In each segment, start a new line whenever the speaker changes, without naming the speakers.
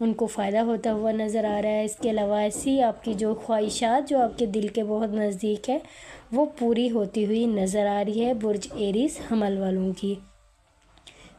ان کو فائدہ ہوتا ہوا نظر آ رہا ہے۔ اس کے علاوہ ایسی آپ کی جو خواہشات جو آپ کے دل کے بہت نزدیک ہے وہ پوری ہوتی ہوئی نظر آ رہی ہے برج ایریز حمل والوں کی۔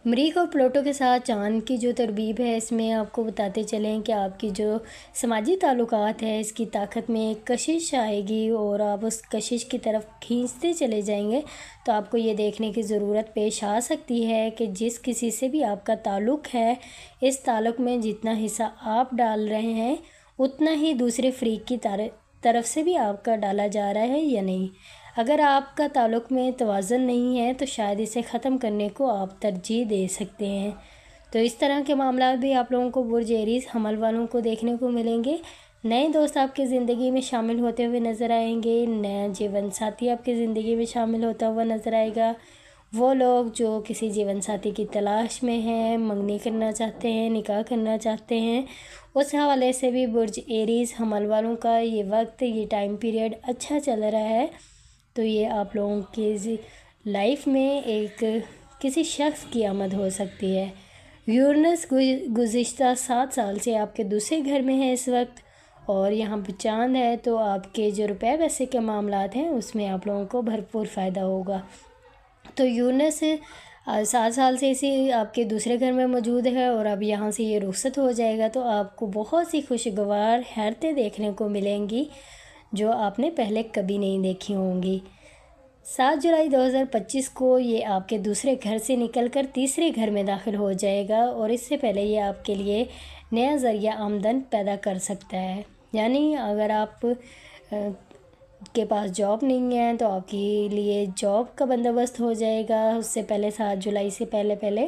مریخ اور پلوٹو کے ساتھ چاند کی جو تربیب ہے اس میں آپ کو بتاتے چلیں کہ آپ کی جو سماجی تعلقات ہے اس کی طاقت میں ایک کشش آئے گی اور آپ اس کشش کی طرف کھینچتے چلے جائیں گے، تو آپ کو یہ دیکھنے کی ضرورت پیش آ سکتی ہے کہ جس کسی سے بھی آپ کا تعلق ہے اس تعلق میں جتنا حصہ آپ ڈال رہے ہیں اتنا ہی دوسرے فریق کی طرف سے بھی آپ کا ڈالا جا رہا ہے یا نہیں۔ اگر آپ کا تعلق میں توازن نہیں ہے تو شاید اسے ختم کرنے کو آپ ترجیح دے سکتے ہیں۔ تو اس طرح کے معاملات بھی آپ لوگوں کو برج ایریز حمل والوں کو دیکھنے کو ملیں گے۔ نئے دوست آپ کی زندگی میں شامل ہوتے ہوئے نظر آئیں گے، نیا جیون ساتھی آپ کی زندگی میں شامل ہوتا ہوا نظر آئے گا۔ وہ لوگ جو کسی جیون ساتھی کی تلاش میں ہیں، منگنی کرنا چاہتے ہیں، نکاح کرنا چاہتے ہیں، اس حوالے سے بھی برج ایریز حمل والوں کا یہ وقت، یہ ٹائم پیریڈ اچھا چل رہا ہے۔ تو یہ آپ لوگوں کی لائف میں ایک کسی شخص کی آمد ہو سکتی ہے۔ یورینس گزشتہ 7 سال سے آپ کے دوسرے گھر میں ہے اس وقت، اور یہاں پہ چاند ہے، تو آپ کے جو روپے پیسے کے معاملات ہیں اس میں آپ لوگوں کو بھرپور فائدہ ہوگا۔ تو یورینس 7 سال سے اسی آپ کے دوسرے گھر میں موجود ہے اور اب یہاں سے یہ رخصت ہو جائے گا، تو آپ کو بہت سی خوشگوار حیرتیں دیکھنے کو ملیں گی جو آپ نے پہلے کبھی نہیں دیکھی ہوں گی۔ 7 جولائی 2025 کو یہ آپ کے دوسرے گھر سے نکل کر تیسرے گھر میں داخل ہو جائے گا، اور اس سے پہلے یہ آپ کے لیے نیا ذریعہ آمدن پیدا کر سکتا ہے۔ یعنی اگر آپ کے پاس جاب نہیں ہے تو آپ کے لیے جاب کا بندوبست ہو جائے گا اس سے پہلے، 7 جولائی سے پہلے،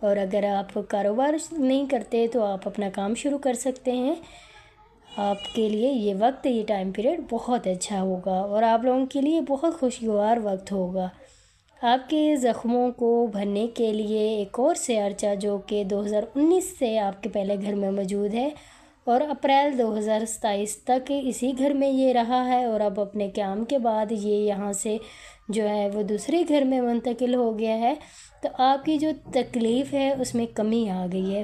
اور اگر آپ کاروبار نہیں کرتے تو آپ اپنا کام شروع کر سکتے ہیں۔ آپ کے لیے یہ وقت، یہ ٹائم پیریڈ بہت اچھا ہوگا اور آپ لوگوں کے لیے بہت خوشگوار وقت ہوگا۔ آپ کے زخموں کو بھرنے کے لیے ایک اور سیارچہ جو کہ 2019 سے آپ کے پہلے گھر میں موجود ہے اور اپریل 2027 تک اسی گھر میں یہ رہا ہے، اور اب اپنے قیام کے بعد یہ یہاں سے جو ہے وہ دوسرے گھر میں منتقل ہو گیا ہے، تو آپ کی جو تکلیف ہے اس میں کمی آ گئی ہے۔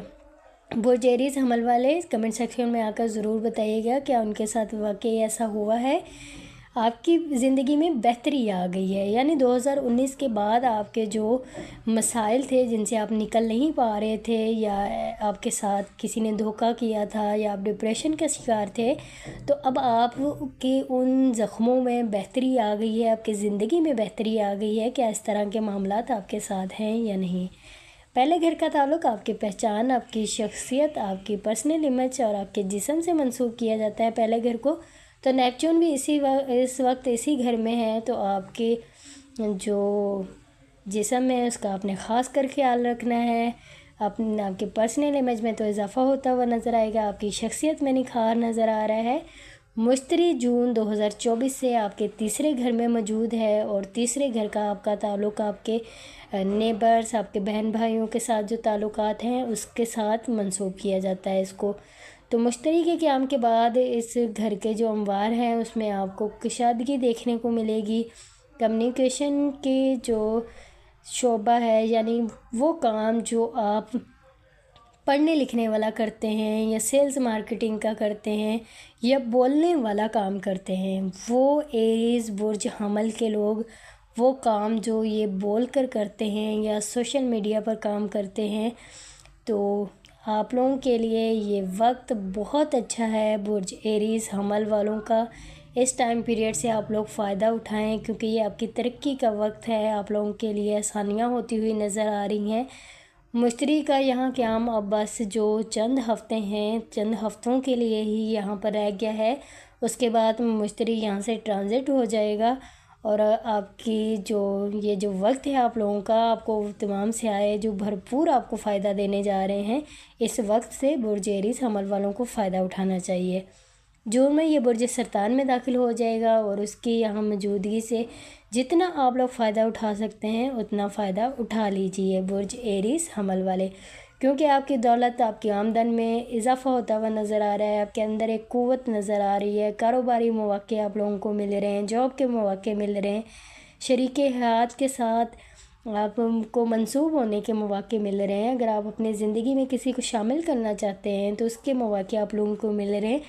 برج ایریز حمل والے کمنٹ سیکشن میں آ کر ضرور بتائیے گا کیا ان کے ساتھ واقعی ایسا ہوا ہے۔ آپ کی زندگی میں بہتری آ گئی ہے، یعنی 2019 کے بعد آپ کے جو مسائل تھے جن سے آپ نکل نہیں پا رہے تھے، یا آپ کے ساتھ کسی نے دھوکہ کیا تھا، یا آپ ڈپریشن کا شکار تھے، تو اب آپ کے ان زخموں میں بہتری آ گئی ہے، آپ کی زندگی میں بہتری آ گئی ہے۔ کیا اس طرح کے معاملات آپ کے ساتھ ہیں یا نہیں؟ پہلے گھر کا تعلق آپ کی پہچان، آپ کی شخصیت، آپ کی پرسنل امیج اور آپ کے جسم سے منسوب کیا جاتا ہے پہلے گھر کو، تو نیپچون بھی اس وقت اسی گھر میں ہے، تو آپ کے جو جسم ہے اس کا آپ نے خاص کر خیال رکھنا ہے۔ آپ کے پرسنل امیج میں تو اضافہ ہوتا ہوا نظر آئے گا، آپ کی شخصیت میں نکھار نظر آ رہا ہے۔ مشتری جون 2024 سے آپ کے تیسرے گھر میں موجود ہے، اور تیسرے گھر کا آپ کا تعلق آپ کے نیبرز، آپ کے بہن بھائیوں کے ساتھ جو تعلقات ہیں اس کے ساتھ منسوب کیا جاتا ہے اس کو۔ تو مشتری کے قیام کے بعد اس گھر کے جو اموار ہیں اس میں آپ کو کشادگی دیکھنے کو ملے گی۔ کمیونیکیشن کی جو شعبہ ہے، یعنی وہ کام جو آپ پڑھنے لکھنے والا کرتے ہیں یا سیلز مارکیٹنگ کا کرتے ہیں یا بولنے والا کام کرتے ہیں، وہ ایریز برج حمل کے لوگ وہ کام جو یہ بول کر کرتے ہیں یا سوشل میڈیا پر کام کرتے ہیں، تو آپ لوگوں کے لیے یہ وقت بہت اچھا ہے برج ایریز حمل والوں کا۔ اس ٹائم پیریڈ سے آپ لوگ فائدہ اٹھائیں کیونکہ یہ آپ کی ترقی کا وقت ہے، آپ لوگوں کے لیے آسانیاں ہوتی ہوئی نظر آ رہی ہیں۔ مشتری کا یہاں قیام اب بس جو چند ہفتے ہیں، چند ہفتوں کے لیے ہی یہاں پر رہ گیا ہے، اس کے بعد مشتری یہاں سے ٹرانزٹ ہو جائے گا، اور آپ کی یہ جو وقت ہے آپ لوگوں کا، آپ کو تمام سیارے جو بھرپور آپ کو فائدہ دینے جا رہے ہیں، اس وقت سے برج ایریز حمل والوں کو فائدہ اٹھانا چاہیے۔ جون میں یہ برج سرطان میں داخل ہو جائے گا، اور اس کی یہاں موجودگی سے جتنا آپ لوگ فائدہ اٹھا سکتے ہیں اتنا فائدہ اٹھا لیجئے برج ایریز حمل والے، کیونکہ آپ کی دولت، آپ کی آمدن میں اضافہ ہوتا ہوا نظر آ رہا ہے، آپ کے اندر ایک قوت نظر آ رہی ہے، کاروباری مواقع آپ لوگوں کو مل رہے ہیں، جاب کے مواقع مل رہے ہیں، شریک حیات کے ساتھ آپ کو منسوب ہونے کے مواقع مل رہے ہیں، اگر آپ اپنی زندگی میں کسی کو شامل کرنا چاہتے ہیں تو اس کے مواقع آپ لوگوں کو مل رہے ہیں۔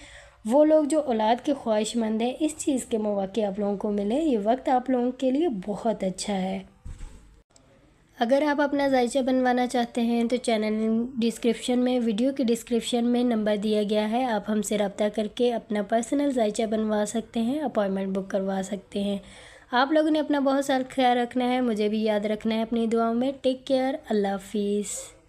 وہ لوگ جو اولاد کے خواہش مند ہیں، اس چیز کے مواقع آپ لوگوں کو ملے، یہ وقت آپ لوگوں کے لیے بہت اچھا ہے۔ اگر آپ اپنا ذائچہ بنوانا چاہتے ہیں تو چینل ڈسکرپشن میں، ویڈیو کی ڈسکرپشن میں نمبر دیا گیا ہے، آپ ہم سے رابطہ کر کے اپنا پرسنل ذائچہ بنوا سکتے ہیں، اپائنٹمنٹ بک کروا سکتے ہیں۔ آپ لوگوں نے اپنا بہت سارا خیال رکھنا ہے، مجھے بھی یاد رکھنا ہے اپنی دعاؤں میں۔ ٹیک کیئر، اللہ حافظ۔